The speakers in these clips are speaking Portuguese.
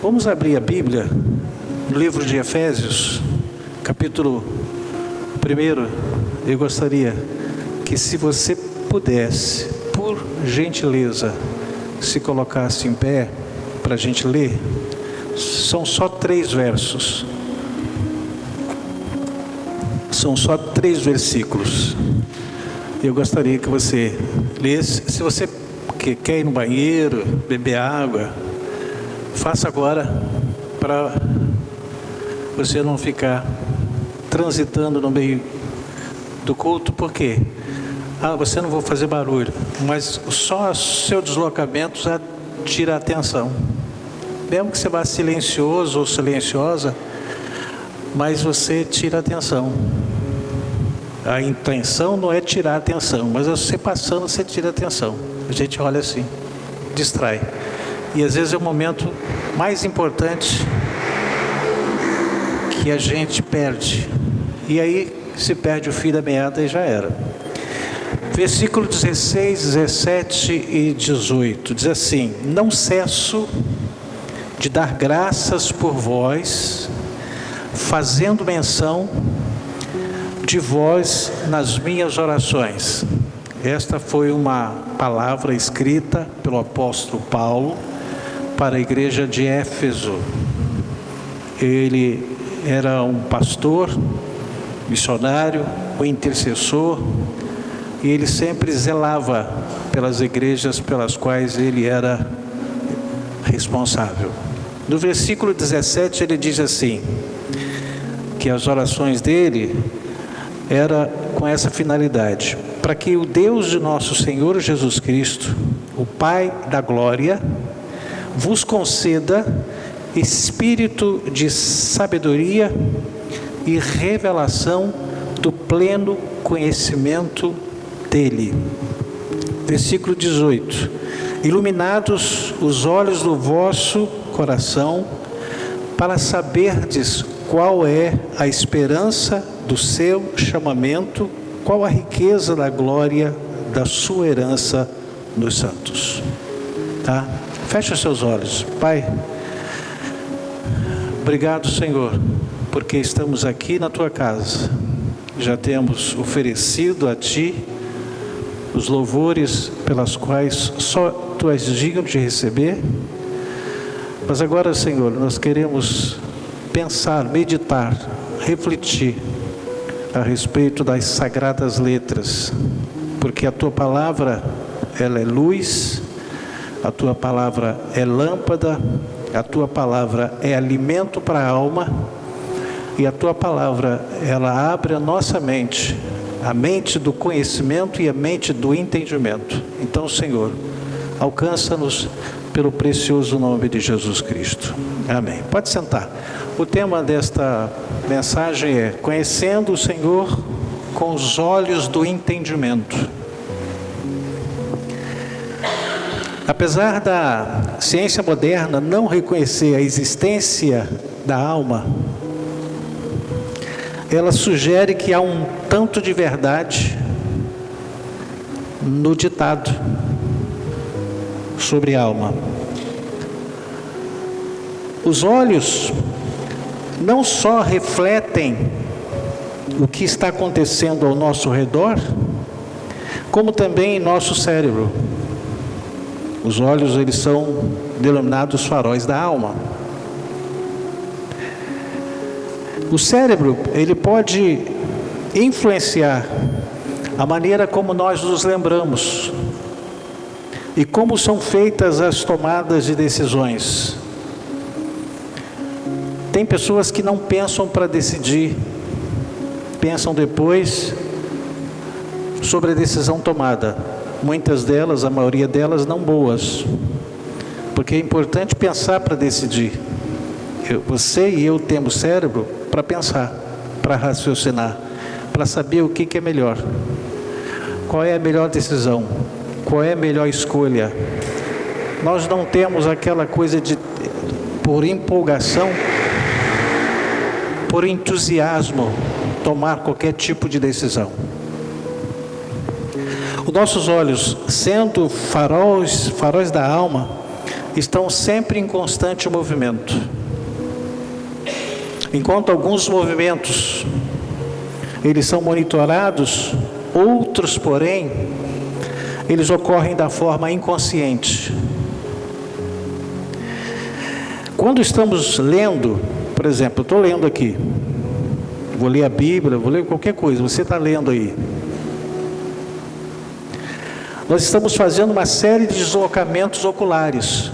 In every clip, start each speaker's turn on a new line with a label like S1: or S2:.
S1: Vamos abrir a Bíblia no livro de Efésios, capítulo 1. Eu gostaria que, se você pudesse, por gentileza, se colocasse em pé para a gente ler. São só 3 versos. São só 3 versículos. Eu gostaria que você lesse. Se você quer ir no banheiro, beber água, faça agora, para você não ficar transitando no meio do culto. Por quê? Você não vai fazer barulho, mas só o seu deslocamento já tira a atenção. Mesmo que você vá silencioso ou silenciosa, mas você tira a atenção. A intenção não é tirar a atenção, mas você passando, você tira a atenção. A gente olha assim, distrai. E às vezes é o momento mais importante que a gente perde. E aí se perde o fio da meada e já era. Versículo 16, 17 e 18 diz assim: não cesso de dar graças por vós, fazendo menção de vós nas minhas orações. Esta foi uma palavra escrita pelo apóstolo Paulo para a igreja de Éfeso. Ele era um pastor, missionário, um intercessor, e ele sempre zelava pelas igrejas pelas quais ele era responsável. No versículo 17 ele diz assim, que as orações dele era com essa finalidade: para que o Deus de nosso Senhor Jesus Cristo, o Pai da glória, vos conceda espírito de sabedoria e revelação do pleno conhecimento dele. Versículo 18: iluminados os olhos do vosso coração, para saberdes qual é a esperança do seu chamamento, qual a riqueza da glória da sua herança nos santos. Tá? Fecha os seus olhos. Pai, obrigado, Senhor, porque estamos aqui na tua casa. Já temos oferecido a ti os louvores pelas quais só tu és digno de receber. Mas agora, Senhor, nós queremos pensar, meditar, refletir a respeito das sagradas letras, porque a tua palavra, ela é luz, a tua palavra é lâmpada, a tua palavra é alimento para a alma, e a tua palavra, ela abre a nossa mente, a mente do conhecimento e a mente do entendimento. Então, Senhor, alcança-nos pelo precioso nome de Jesus Cristo. Amém. Pode sentar. O tema desta mensagem é conhecendo o Senhor com os olhos do entendimento. Apesar da ciência moderna não reconhecer a existência da alma, ela sugere que há um tanto de verdade no ditado sobre a alma. Os olhos não só refletem o que está acontecendo ao nosso redor, como também em nosso cérebro. Os olhos, eles são denominados faróis da alma. O cérebro, ele pode influenciar a maneira como nós nos lembramos e como são feitas as tomadas de decisões. Tem pessoas que não pensam para decidir, pensam depois sobre a decisão tomada. Muitas delas, a maioria delas, não boas, porque é importante pensar para decidir. Você e eu temos cérebro para pensar, para raciocinar, para saber o que é melhor, qual é a melhor decisão, qual é a melhor escolha. Nós não temos aquela coisa de, por empolgação, por entusiasmo, tomar qualquer tipo de decisão. Os nossos olhos, sendo faróis da alma, estão sempre em constante movimento. Enquanto alguns movimentos, eles são monitorados, outros, porém, eles ocorrem da forma inconsciente. Quando estamos lendo, por exemplo, eu estou lendo aqui, vou ler a Bíblia, vou ler qualquer coisa, você está lendo aí. Nós estamos fazendo uma série de deslocamentos oculares,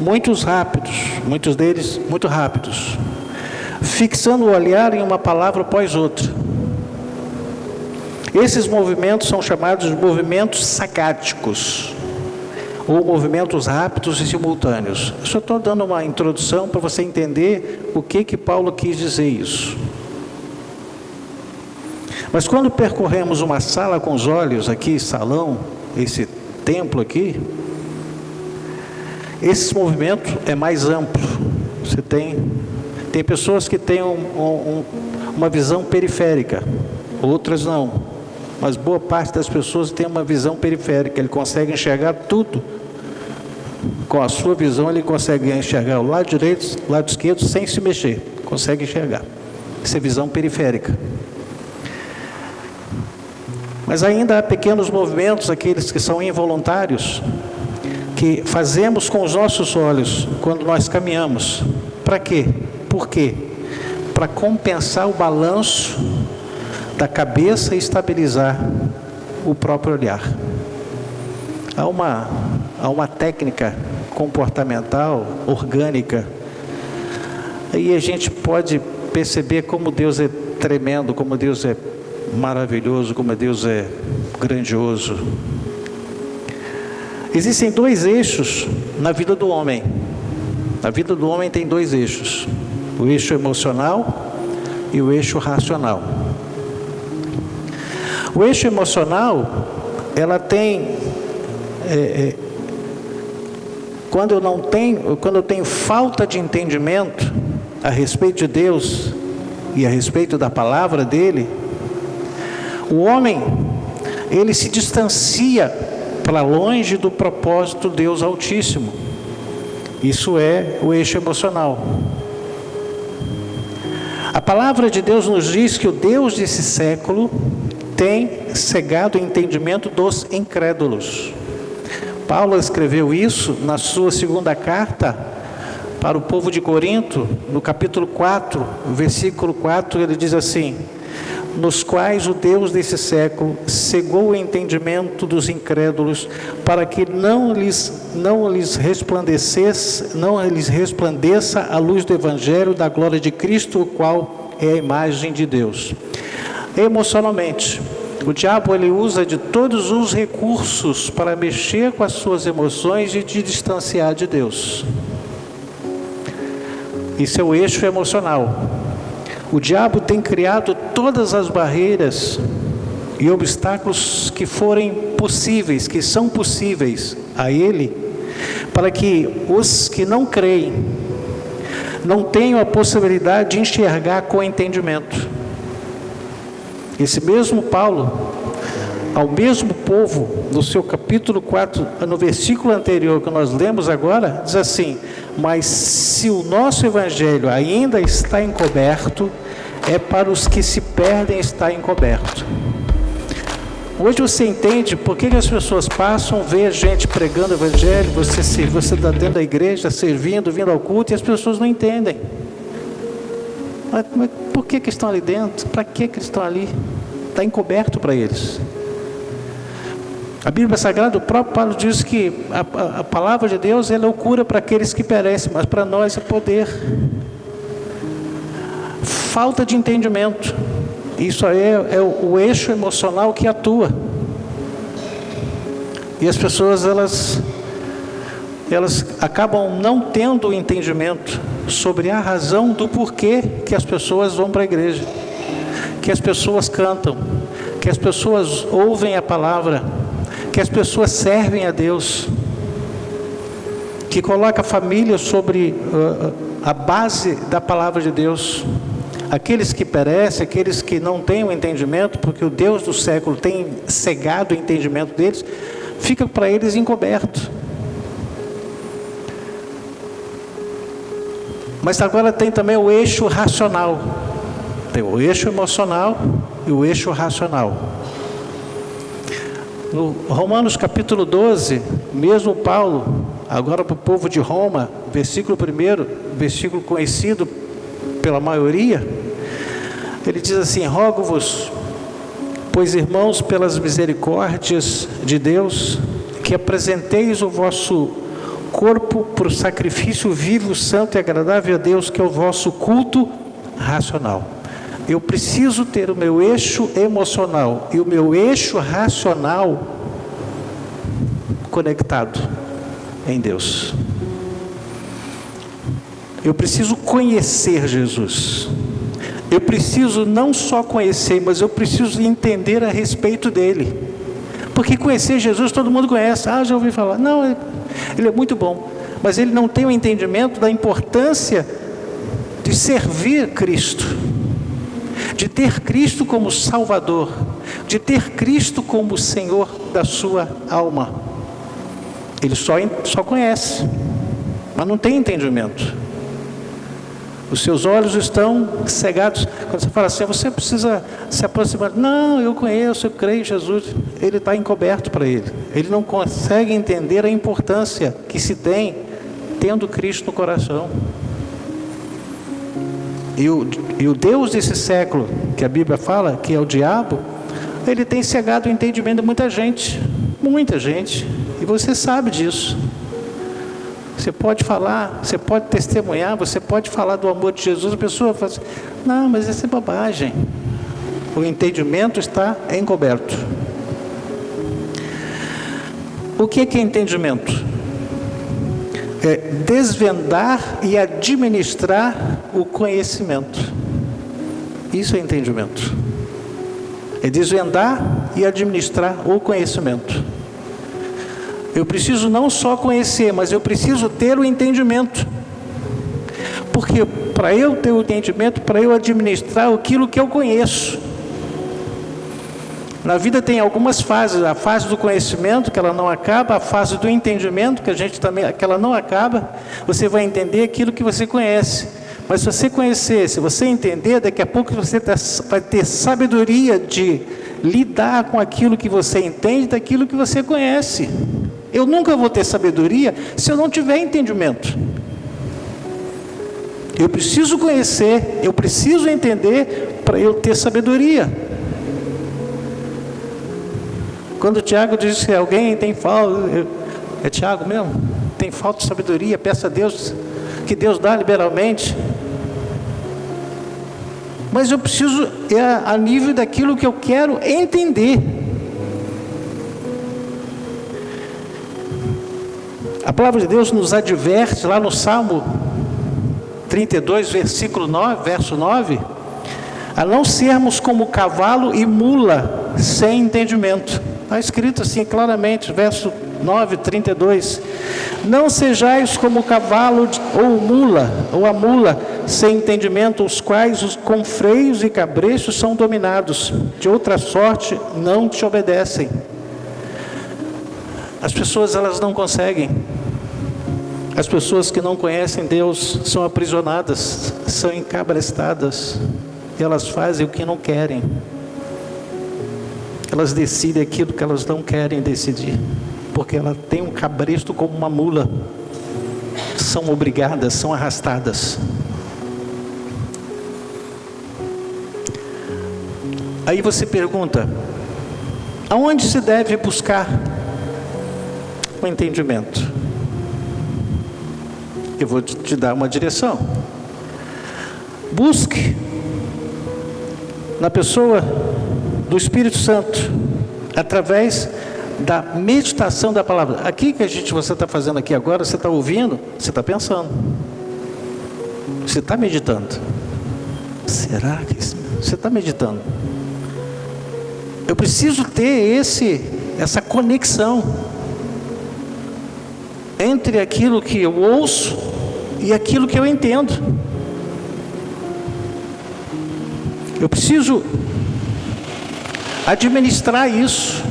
S1: muitos rápidos, muitos deles muito rápidos, fixando o olhar em uma palavra após outra. Esses movimentos são chamados de movimentos sacáticos, ou movimentos rápidos e simultâneos. Eu só estou dando uma introdução para você entender o que Paulo quis dizer isso. Mas quando percorremos uma sala com os olhos aqui, salão, esse templo aqui, esse movimento é mais amplo. Você tem pessoas que têm uma visão periférica, outras não. Mas boa parte das pessoas tem uma visão periférica, ele consegue enxergar tudo. Com a sua visão ele consegue enxergar o lado direito, o lado esquerdo, sem se mexer. Consegue enxergar. Isso é visão periférica. Mas ainda há pequenos movimentos, aqueles que são involuntários, que fazemos com os nossos olhos quando nós caminhamos. Para quê? Por quê? Para compensar o balanço da cabeça e estabilizar o próprio olhar. Há uma técnica comportamental, orgânica, aí a gente pode perceber como Deus é tremendo, como Deus é maravilhoso, como Deus é grandioso. Existem dois eixos na vida do homem. A vida do homem tem dois eixos: o eixo emocional e o eixo racional. O eixo emocional, ela tem, quando eu tenho falta de entendimento a respeito de Deus e a respeito da palavra dele, o homem, ele se distancia para longe do propósito de Deus Altíssimo. Isso é o eixo emocional. A palavra de Deus nos diz que o Deus desse século tem cegado o entendimento dos incrédulos. Paulo escreveu isso na sua segunda carta para o povo de Corinto, no capítulo 4, versículo 4, ele diz assim: nos quais o Deus desse século cegou o entendimento dos incrédulos, para que não lhes resplandeça a luz do Evangelho da glória de Cristo, o qual é a imagem de Deus. Emocionalmente, o diabo ele usa de todos os recursos para mexer com as suas emoções e te distanciar de Deus. Isso é o eixo emocional. O diabo tem criado todas as barreiras e obstáculos que forem possíveis, que são possíveis a ele, para que os que não creem não tenham a possibilidade de enxergar com entendimento. Esse mesmo Paulo, ao mesmo povo, no seu capítulo 4, no versículo anterior que nós lemos agora, diz assim: mas se o nosso evangelho ainda está encoberto, é para os que se perdem está encoberto. Hoje você entende por que as pessoas passam, vê a gente pregando o evangelho, você está dentro da igreja, servindo, vindo ao culto, e as pessoas não entendem. Mas por que estão ali dentro? Para que eles estão ali? Está encoberto para eles. A Bíblia Sagrada, o próprio Paulo diz que a palavra de Deus é loucura para aqueles que perecem, mas para nós é poder. Falta de entendimento. Isso aí é o eixo emocional que atua. E as pessoas, elas acabam não tendo o entendimento sobre a razão do porquê que as pessoas vão para a igreja, que as pessoas cantam, que as pessoas ouvem a palavra, que as pessoas servem a Deus, que coloca a família sobre a base da palavra de Deus. Aqueles que perecem, aqueles que não têm o entendimento, porque o Deus do século tem cegado o entendimento deles, fica para eles encoberto. Mas agora tem também o eixo racional. Tem o eixo emocional e o eixo racional. No Romanos capítulo 12, mesmo Paulo, agora para o povo de Roma, versículo 1, versículo conhecido pela maioria, ele diz assim: rogo-vos, pois irmãos, pelas misericórdias de Deus, que apresenteis o vosso corpo por sacrifício vivo, santo e agradável a Deus, que é o vosso culto racional. Eu preciso ter o meu eixo emocional e o meu eixo racional conectado em Deus. Eu preciso conhecer Jesus. Eu preciso não só conhecer, mas eu preciso entender a respeito dele. Porque conhecer Jesus todo mundo conhece. Ah, já ouvi falar. Não, ele é muito bom. Mas ele não tem o entendimento da importância de servir Cristo, de ter Cristo como Salvador, de ter Cristo como Senhor da sua alma. Ele só conhece, mas não tem entendimento. Os seus olhos estão cegados. Quando você fala assim, você precisa se aproximar. Não, eu conheço, eu creio em Jesus. Ele está encoberto para ele. Ele não consegue entender a importância que se tem tendo Cristo no coração. E o Deus desse século, que a Bíblia fala, que é o diabo, ele tem cegado o entendimento de muita gente. Muita gente. E você sabe disso. Você pode falar, você pode testemunhar, você pode falar do amor de Jesus, a pessoa fala assim, não, mas isso é bobagem. O entendimento está encoberto. O que é entendimento? É desvendar e administrar o conhecimento. Isso é entendimento. É desvendar e administrar o conhecimento. Eu preciso não só conhecer, mas eu preciso ter o entendimento. Porque para eu ter o entendimento, para eu administrar aquilo que eu conheço. Na vida tem algumas fases, a fase do conhecimento, que ela não acaba, a fase do entendimento, que ela não acaba. Você vai entender aquilo que você conhece. Mas se você conhecer, se você entender, daqui a pouco você vai ter sabedoria de lidar com aquilo que você entende, daquilo que você conhece. Eu nunca vou ter sabedoria se eu não tiver entendimento. Eu preciso conhecer, eu preciso entender para eu ter sabedoria. Quando o Tiago diz que alguém tem falta, é Tiago mesmo? Tem falta de sabedoria, peça a Deus, que Deus dá liberalmente. Mas eu preciso, a nível daquilo que eu quero entender. A palavra de Deus nos adverte lá no Salmo 32, versículo 9, verso 9, a não sermos como cavalo e mula sem entendimento. Está escrito assim claramente, verso 9, 32. Não sejais como o cavalo ou a mula sem entendimento, os quais com freios e cabrechos são dominados. De outra sorte não te obedecem. As pessoas, elas não conseguem. As pessoas que não conhecem Deus são aprisionadas, são encabrestadas. E elas fazem o que não querem. Elas decidem aquilo que elas não querem decidir. Porque ela tem um cabresto como uma mula. São obrigadas, são arrastadas. Aí você pergunta, aonde se deve buscar o entendimento? Eu vou te dar uma direção. Busque na pessoa do Espírito Santo, através da meditação da palavra. Aqui que você está fazendo aqui agora, você está ouvindo, você está pensando. Você está meditando. Será que você está meditando? Eu preciso ter essa conexão entre aquilo que eu ouço e aquilo que eu entendo. Eu preciso administrar isso.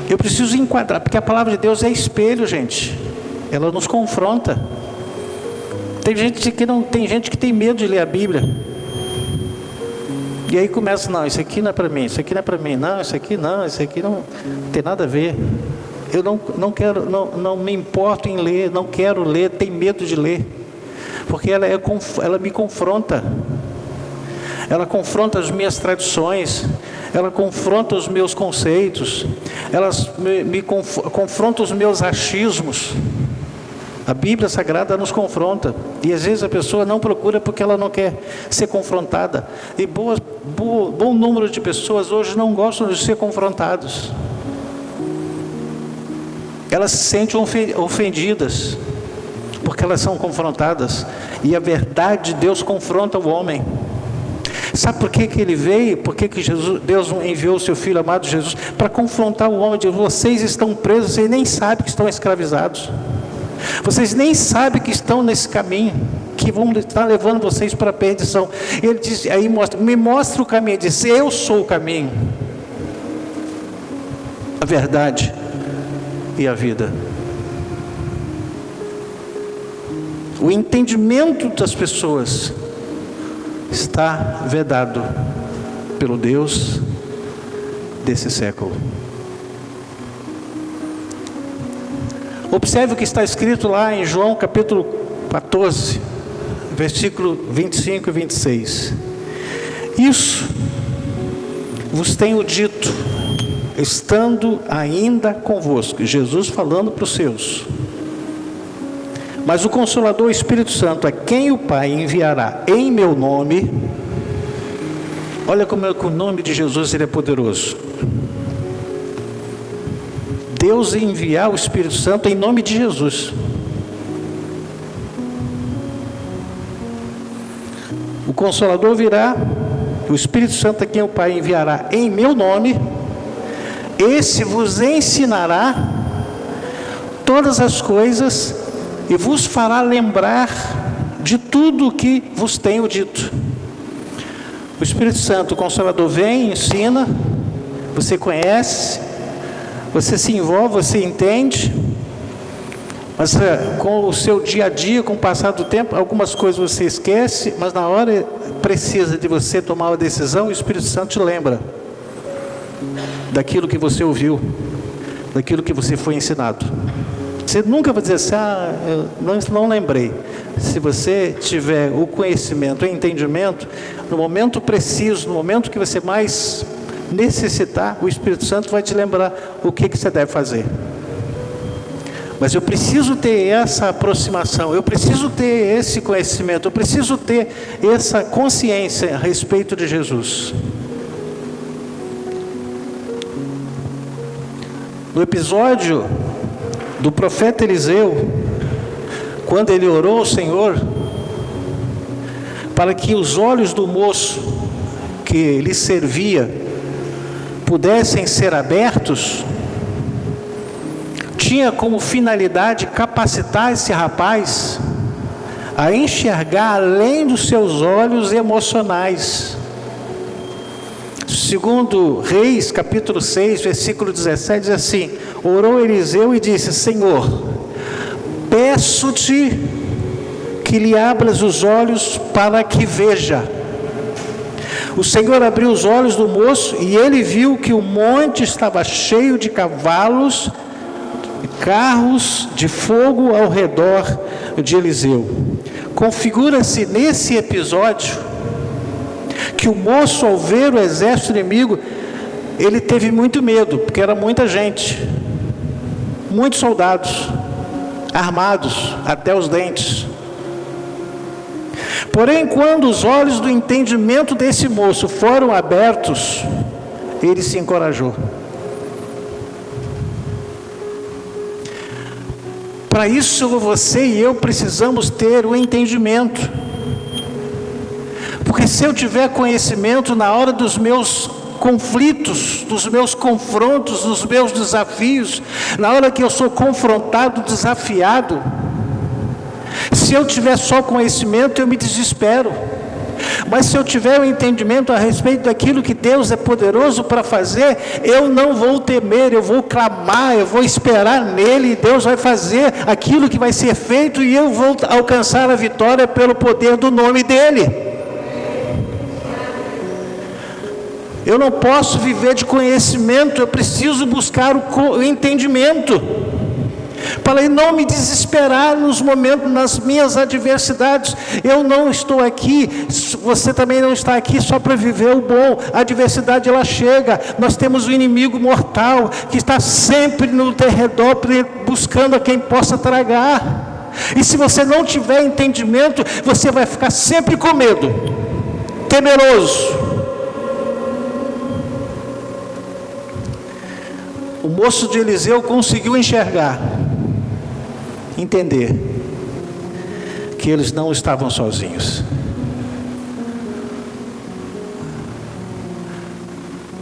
S1: Eu preciso enquadrar, porque a palavra de Deus é espelho, gente. Ela nos confronta. Tem gente que tem medo de ler a Bíblia. E aí começa, não, isso aqui não é para mim, isso aqui não é para mim, não, isso aqui não tem nada a ver. Eu não me importo em ler, não quero ler, tenho medo de ler. Porque ela me confronta. Ela confronta as minhas tradições, ela confronta os meus conceitos, ela confronta os meus achismos. A Bíblia Sagrada nos confronta, e às vezes a pessoa não procura porque ela não quer ser confrontada, e bom número de pessoas hoje não gostam de ser confrontados. Elas se sentem ofendidas, porque elas são confrontadas, e a verdade de Deus confronta o homem. Sabe por que ele veio? Por que Deus enviou o seu Filho amado Jesus? Para confrontar o homem. Vocês estão presos, vocês nem sabem que estão escravizados. Vocês nem sabem que estão nesse caminho, que vão estar levando vocês para a perdição. Ele diz, aí me mostra o caminho. Ele diz, eu sou o caminho, a verdade e a vida. O entendimento das pessoas está vedado pelo Deus desse século. Observe o que está escrito lá em João capítulo 14, versículo 25 e 26. Isso vos tenho dito, estando ainda convosco. Jesus falando para os seus. Mas o Consolador, o Espírito Santo, a quem o Pai enviará em meu nome. Olha como o nome de Jesus ele é poderoso. Deus enviar o Espírito Santo em nome de Jesus. O Consolador virá, o Espírito Santo a quem o Pai enviará em meu nome. Esse vos ensinará todas as coisas e vos fará lembrar de tudo o que vos tenho dito. O Espírito Santo, o Consolador, vem, ensina, você conhece, você se envolve, você entende, mas com o seu dia a dia, com o passar do tempo, algumas coisas você esquece, mas na hora precisa de você tomar uma decisão, o Espírito Santo te lembra daquilo que você ouviu, daquilo que você foi ensinado. Você nunca vai dizer assim, eu não lembrei. Se você tiver o conhecimento, o entendimento, no momento preciso, no momento que você mais necessitar, o Espírito Santo vai te lembrar o que você deve fazer. Mas eu preciso ter essa aproximação, eu preciso ter esse conhecimento, eu preciso ter essa consciência a respeito de Jesus. No episódio do profeta Eliseu, quando ele orou ao Senhor para que os olhos do moço que lhe servia pudessem ser abertos, tinha como finalidade capacitar esse rapaz a enxergar além dos seus olhos emocionais. Segundo Reis, capítulo 6, versículo 17, diz assim: orou Eliseu e disse: Senhor, peço-te que lhe abras os olhos para que veja. O Senhor abriu os olhos do moço e ele viu que o monte estava cheio de cavalos e carros de fogo ao redor de Eliseu. Configura-se nesse episódio que o moço, ao ver o exército inimigo, ele teve muito medo, porque era muita gente, muitos soldados, armados até os dentes. Porém, quando os olhos do entendimento desse moço foram abertos, ele se encorajou. Para isso, você e eu precisamos ter o entendimento. Porque se eu tiver conhecimento na hora dos meus conflitos, dos meus confrontos, dos meus desafios, na hora que eu sou confrontado, desafiado, se eu tiver só conhecimento, eu me desespero. Mas se eu tiver o entendimento a respeito daquilo que Deus é poderoso para fazer, eu não vou temer, eu vou clamar, eu vou esperar nele, e Deus vai fazer aquilo que vai ser feito, e eu vou alcançar a vitória pelo poder do nome dele. Eu não posso viver de conhecimento, eu preciso buscar o entendimento, para não me desesperar nos momentos, nas minhas adversidades. Eu não estou aqui, você também não está aqui só para viver o bom. A adversidade, ela chega, nós temos um inimigo mortal, que está sempre no derredor, buscando a quem possa tragar. E se você não tiver entendimento, você vai ficar sempre com medo, temeroso. O moço de Eliseu conseguiu enxergar, entender que eles não estavam sozinhos.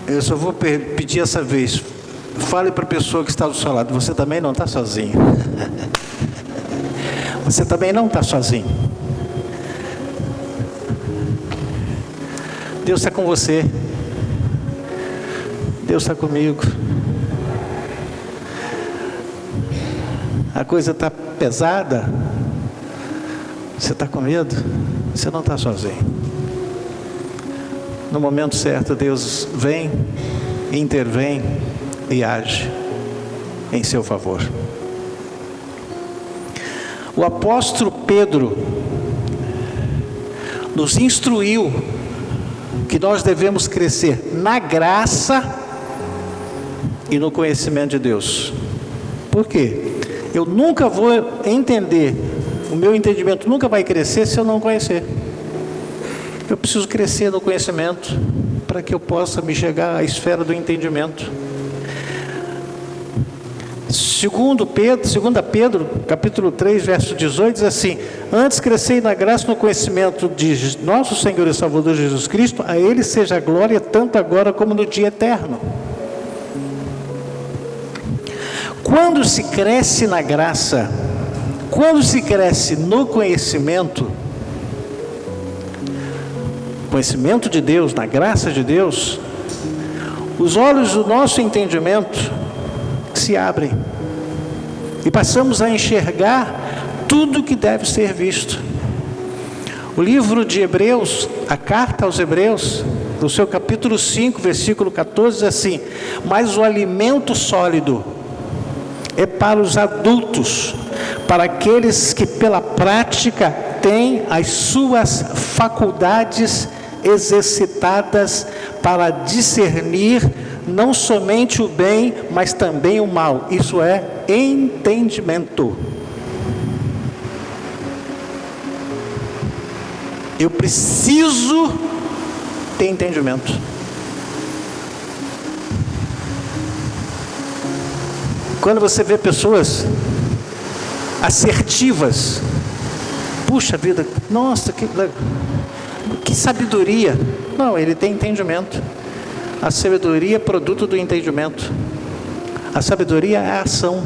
S1: Eu só vou pedir essa vez, fale para a pessoa que está do seu lado: você também não está sozinho. Você também não está sozinho. Deus está com você. Deus está comigo. A coisa está pesada, você está com medo, você não está sozinho. No momento certo, Deus vem, intervém e age em seu favor. O apóstolo Pedro nos instruiu que nós devemos crescer na graça e no conhecimento de Deus. Por quê? Eu nunca vou entender, o meu entendimento nunca vai crescer se eu não conhecer. Eu preciso crescer no conhecimento para que eu possa me chegar à esfera do entendimento. 2 Pedro, capítulo 3, verso 18, diz assim: antes crescei na graça e no conhecimento de nosso Senhor e Salvador Jesus Cristo, a Ele seja a glória tanto agora como no dia eterno. Quando se cresce na graça, quando se cresce no conhecimento de Deus, na graça de Deus, os olhos do nosso entendimento se abrem e passamos a enxergar tudo que deve ser visto. O livro de Hebreus, a carta aos Hebreus, no seu capítulo 5, versículo 14, diz assim: mas o alimento sólido é para os adultos, para aqueles que pela prática têm as suas faculdades exercitadas para discernir não somente o bem, mas também o mal. Isso é entendimento. Eu preciso ter entendimento. Quando você vê pessoas assertivas, puxa vida, nossa, que sabedoria. Não, ele tem entendimento. A sabedoria é produto do entendimento. A sabedoria é a ação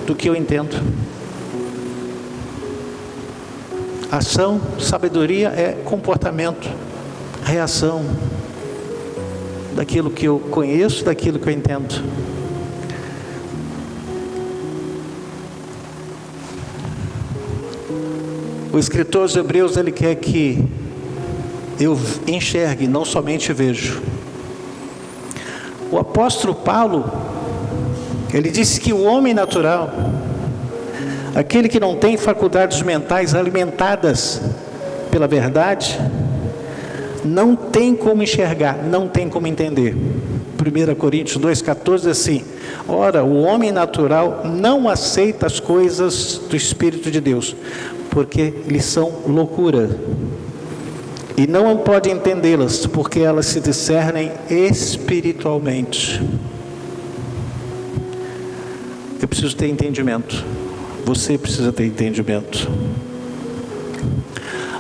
S1: do que eu entendo. Ação, sabedoria é comportamento, reação daquilo que eu conheço, daquilo que eu entendo. O escritor aos Hebreus, ele quer que eu enxergue, não somente vejo. O apóstolo Paulo, ele disse que o homem natural, aquele que não tem faculdades mentais alimentadas pela verdade, não tem como enxergar, não tem como entender. 1 Coríntios 2,14 diz assim: ora, o homem natural não aceita as coisas do Espírito de Deus, porque lhes são loucura, e não pode entendê-las, porque elas se discernem espiritualmente. Eu preciso ter entendimento. Você precisa ter entendimento.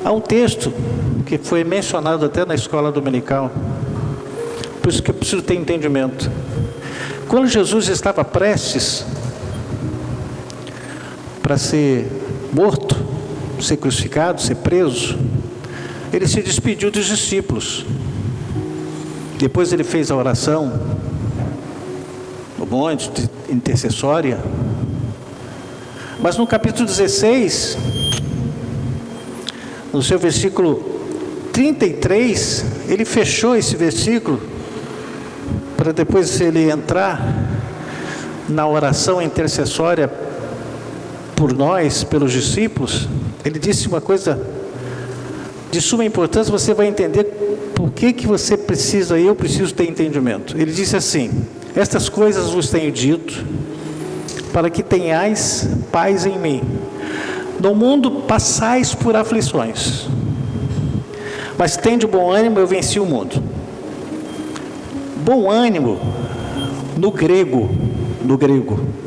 S1: Há um texto que foi mencionado até na escola dominical, por isso que eu preciso ter entendimento. Quando Jesus estava prestes para ser morto, ser crucificado, ser preso, ele se despediu dos discípulos. Depois ele fez a oração no monte intercessória. Mas no capítulo 16, no seu versículo 33, ele fechou esse versículo para depois ele entrar na oração intercessória por nós, pelos discípulos. Ele disse uma coisa de suma importância, você vai entender por que você precisa, eu preciso ter entendimento. Ele disse assim: estas coisas vos tenho dito, para que tenhais paz em mim. No mundo passais por aflições, mas tende bom ânimo, eu venci o mundo. Bom ânimo, no grego,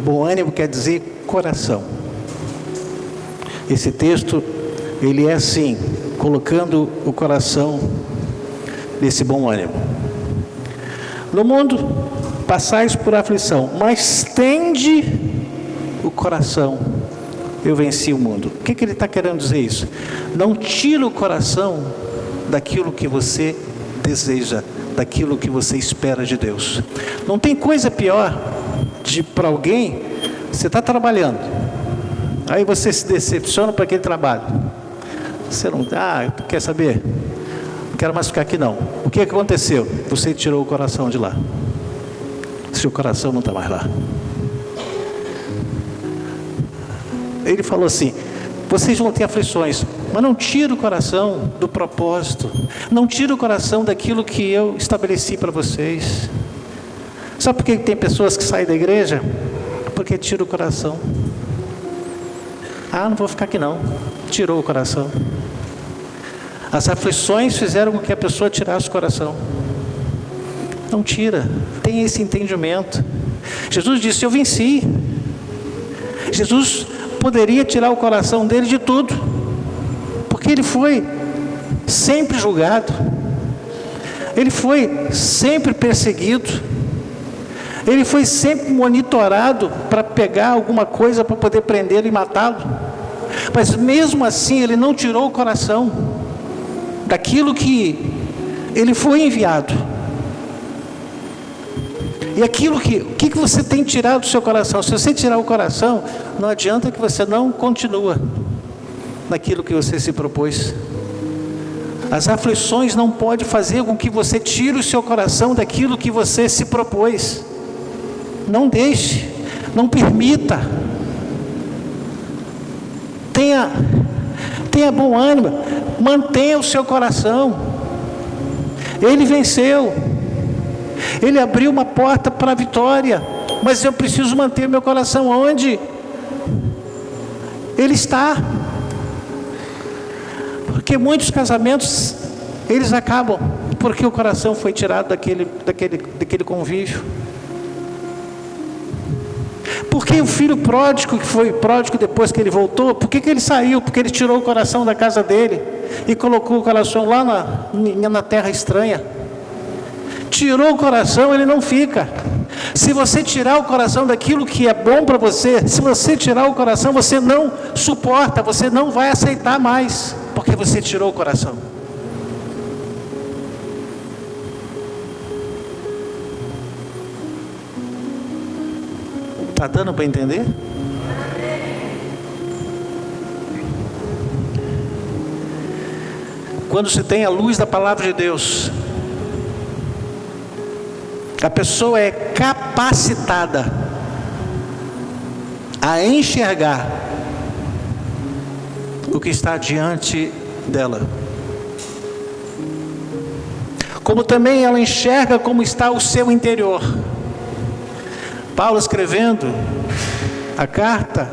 S1: bom ânimo quer dizer coração. Esse texto, ele é assim, colocando o coração nesse bom ânimo. No mundo passais por aflição, mas tende o coração, eu venci o mundo. O que ele está querendo dizer isso? Não tira o coração daquilo que você deseja, daquilo que você espera de Deus. Não tem coisa pior para alguém, você está trabalhando, aí você se decepciona para aquele trabalho. Você não, quer saber? Não quero mais ficar aqui não. O que aconteceu? Você tirou o coração de lá. Seu coração não está mais lá. Ele falou assim: vocês vão ter aflições, mas não tira o coração do propósito, não tira o coração daquilo que eu estabeleci para vocês. Sabe por que tem pessoas que saem da igreja? Porque tira o coração. Não vou ficar aqui não. Tirou o coração. As aflições fizeram com que a pessoa tirasse o coração. Não tira, tem esse entendimento. Jesus disse: eu venci. Jesus poderia tirar o coração dele de tudo, porque ele foi sempre julgado, ele foi sempre perseguido, ele foi sempre monitorado para pegar alguma coisa para poder prendê-lo e matá-lo. Mas mesmo assim ele não tirou o coração daquilo que ele foi enviado. E aquilo o que você tem tirado do seu coração? Se você tirar o coração, não adianta que você não continua naquilo que você se propôs. As aflições não podem fazer com que você tire o seu coração daquilo que você se propôs. Não deixe, não permita. Tenha bom ânimo, mantenha o seu coração. Ele venceu. Ele abriu uma porta para a vitória, mas eu preciso manter meu coração onde ele está. Porque muitos casamentos, eles acabam porque o coração foi tirado daquele convívio. Porque o filho pródigo, que foi pródigo depois que ele voltou, por que ele saiu? Porque ele tirou o coração da casa dele e colocou o coração lá na terra estranha. Tirou o coração, ele não fica. Se você tirar o coração daquilo que é bom para você, se você tirar o coração, você não suporta, você não vai aceitar mais, porque você tirou o coração. Está dando para entender? Quando se tem a luz da palavra de Deus, a pessoa é capacitada a enxergar o que está diante dela. Como também ela enxerga como está o seu interior. Paulo escrevendo a carta,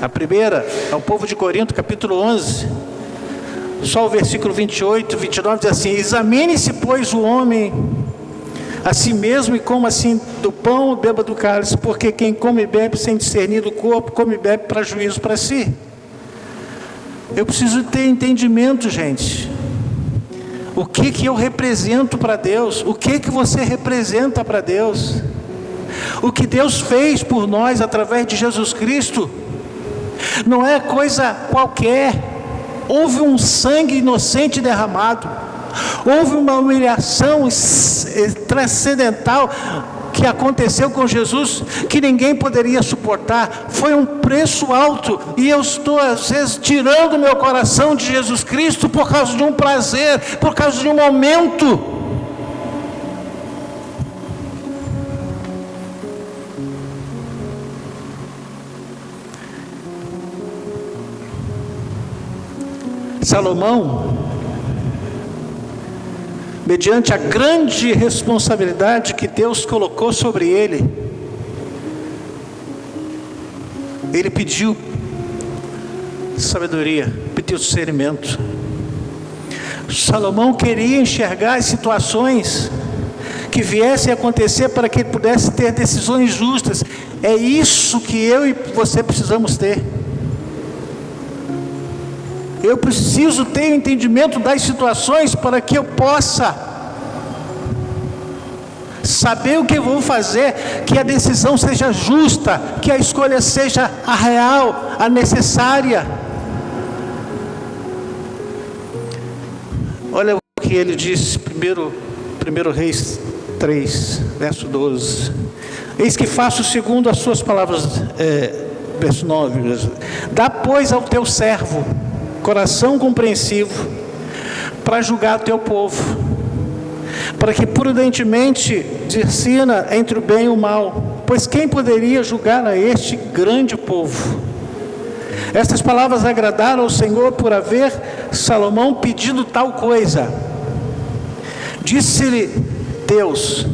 S1: a primeira, ao povo de Corinto, capítulo 11, só o versículo 28, 29 diz assim: examine-se, pois, o homem a si mesmo, e coma assim do pão, beba do cálice, porque quem come e bebe sem discernir do corpo, come e bebe para juízo para si. Eu preciso ter entendimento, gente. O que eu represento para Deus? O que você representa para Deus? O que Deus fez por nós através de Jesus Cristo não é coisa qualquer. houve um sangue inocente derramado, houve uma humilhação transcendental que aconteceu com Jesus, que ninguém poderia suportar. Foi um preço alto, e eu estou às vezes tirando meu coração de Jesus Cristo por causa de um prazer, por causa de um momento. Salomão, mediante a grande responsabilidade que Deus colocou sobre ele, ele pediu sabedoria, pediu discernimento. Salomão queria enxergar as situações que viessem a acontecer para que ele pudesse ter decisões justas. É isso que eu e você precisamos ter. Eu preciso ter o entendimento das situações para que eu possa saber o que eu vou fazer, que a decisão seja justa, que a escolha seja a real, a necessária. Olha o que ele disse, 1 Reis 3, verso 12. Eis que faço segundo as suas palavras, verso 9. Dá, pois, ao teu servo coração compreensivo para julgar o teu povo, para que prudentemente discirna entre o bem e o mal, pois quem poderia julgar a este grande povo? Estas palavras agradaram ao Senhor por haver Salomão pedido tal coisa. Disse-lhe Deus: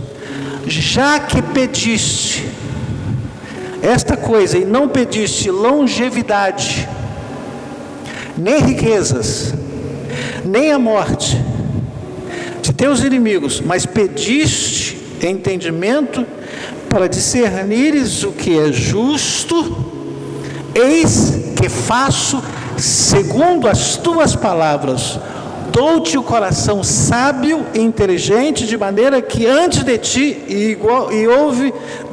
S1: já que pediste esta coisa e não pediste longevidade, nem riquezas, nem a morte de teus inimigos, mas pediste entendimento para discernires o que é justo, eis que faço segundo as tuas palavras. Dou-te o coração sábio e inteligente, de maneira que antes de ti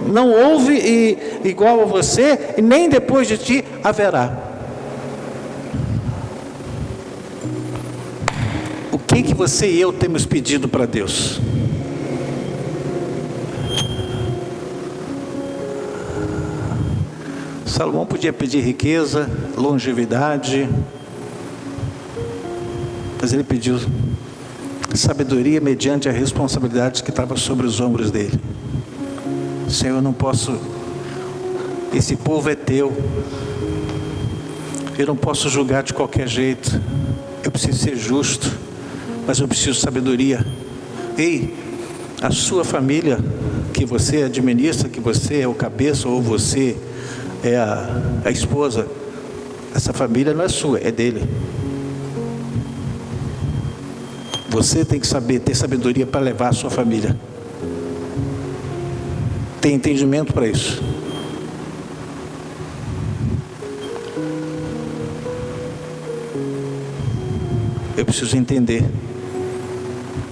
S1: não houve igual a você, e nem depois de ti haverá. O que você e eu temos pedido para Deus? Salomão podia pedir riqueza, longevidade, mas ele pediu sabedoria mediante a responsabilidade que estava sobre os ombros dele. Senhor, eu não posso, esse povo é teu, eu não posso julgar de qualquer jeito, eu preciso ser justo, mas eu preciso de sabedoria. Ei, a sua família que você administra, que você é o cabeça ou você é a esposa, essa família não é sua, é dele. Você tem que saber, ter sabedoria para levar a sua família. Tem entendimento para isso. Eu preciso entender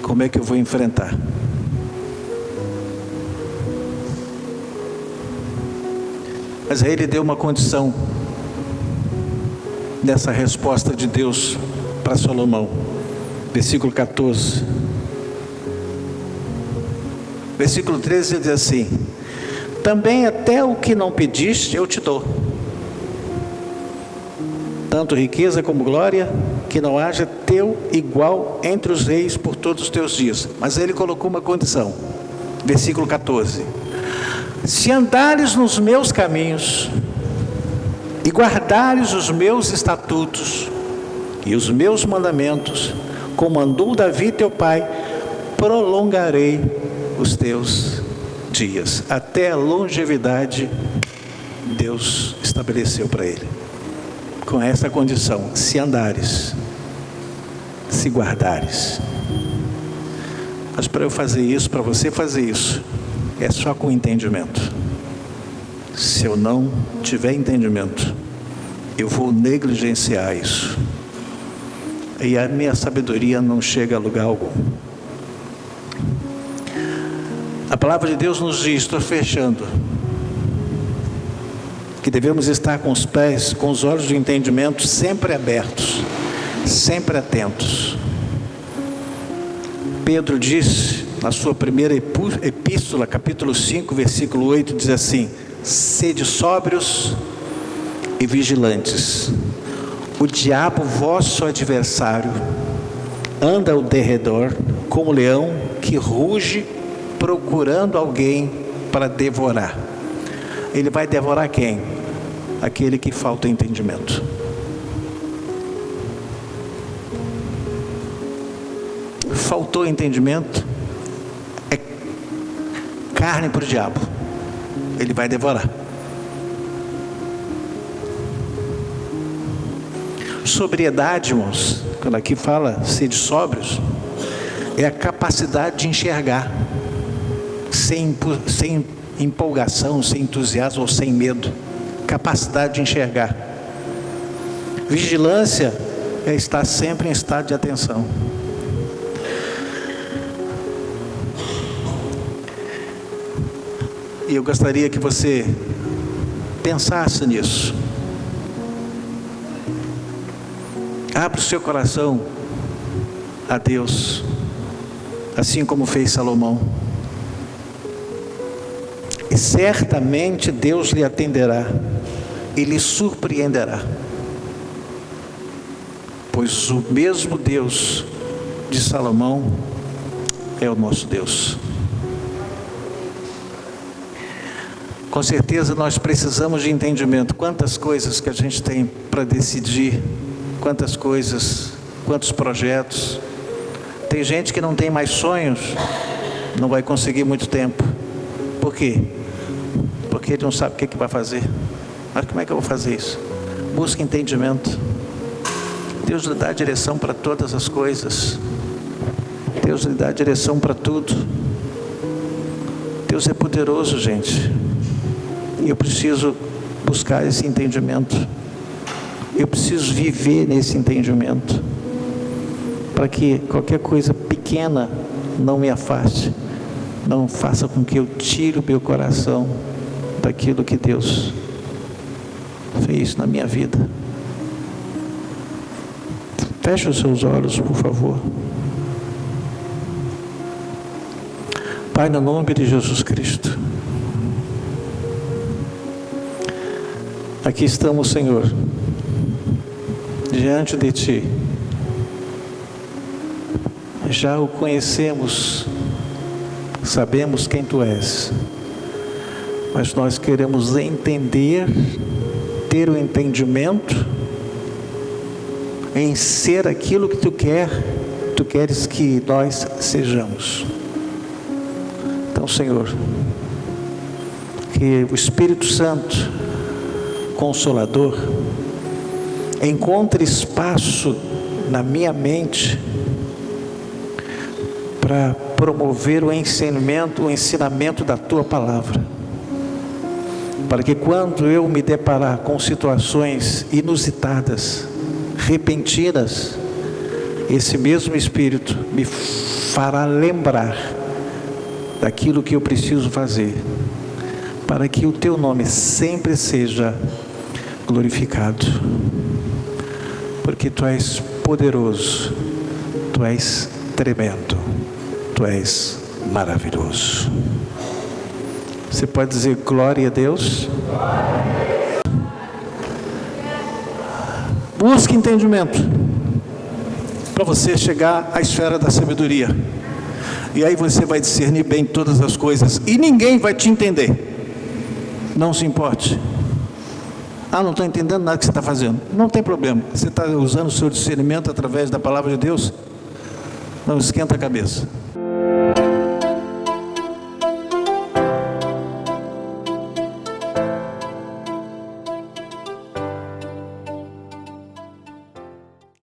S1: como é que eu vou enfrentar. Mas aí ele deu uma condição nessa resposta de Deus para Salomão. Versículo 14. Versículo 13 ele diz assim: também até o que não pediste eu te dou, tanto riqueza como glória, que não haja teu igual entre os reis por todos os teus dias. Mas ele colocou uma condição. Versículo 14: se andares nos meus caminhos e guardares os meus estatutos e os meus mandamentos, como andou Davi teu pai, prolongarei os teus dias. Até a longevidade Deus estabeleceu para ele, com essa condição: se andares, se guardares. Mas para eu fazer isso, para você fazer isso, é só com entendimento. Se eu não tiver entendimento, eu vou negligenciar isso, e a minha sabedoria não chega a lugar algum. A palavra de Deus nos diz, estou fechando, que devemos estar com os pés, com os olhos de entendimento sempre abertos, sempre atentos. Pedro diz, na sua primeira epístola, capítulo 5, versículo 8, diz assim: sede sóbrios e vigilantes. O diabo, vosso adversário, anda ao derredor como leão que ruge procurando alguém para devorar. Ele vai devorar quem? Aquele que falta entendimento. Faltou entendimento, é carne para o diabo. Ele vai devorar. Sobriedade, irmãos, quando aqui fala sede sóbrios, é a capacidade de enxergar sem empolgação, sem entusiasmo ou sem medo. Capacidade de enxergar. Vigilância é estar sempre em estado de atenção. E eu gostaria que você pensasse nisso. Abra o seu coração a Deus, assim como fez Salomão. E certamente Deus lhe atenderá e lhe surpreenderá. Pois o mesmo Deus de Salomão é o nosso Deus. Com certeza nós precisamos de entendimento. Quantas coisas que a gente tem para decidir, quantas coisas, quantos projetos. Tem gente que não tem mais sonhos, não vai conseguir muito tempo. Por quê? Porque ele não sabe o que vai fazer. Mas como é que eu vou fazer isso? Busca entendimento. Deus lhe dá direção para todas as coisas. Deus lhe dá direção para tudo. Deus é poderoso, gente. E eu preciso buscar esse entendimento. Eu preciso viver nesse entendimento, para que qualquer coisa pequena não me afaste, não faça com que eu tire o meu coração daquilo que Deus fez na minha vida. Feche os seus olhos, por favor. Pai, no nome de Jesus Cristo, aqui estamos, Senhor, diante de Ti. Já o conhecemos, sabemos quem Tu és, mas nós queremos entender, ter o entendimento em ser aquilo que Tu queres que nós sejamos. Então, Senhor, que o Espírito Santo, Consolador, encontre espaço na minha mente para promover o ensinamento da Tua palavra, para que quando eu me deparar com situações inusitadas, repentinas, esse mesmo Espírito me fará lembrar daquilo que eu preciso fazer, para que o Teu nome sempre seja glorificado, porque Tu és poderoso, Tu és tremendo, Tu és maravilhoso. Você pode dizer glória a Deus? Busque entendimento para você chegar à esfera da sabedoria, e aí você vai discernir bem todas as coisas e ninguém vai te entender. Não se importe. Não estou entendendo nada que você está fazendo. Não tem problema. Você está usando o seu discernimento através da palavra de Deus? Não esquenta a cabeça.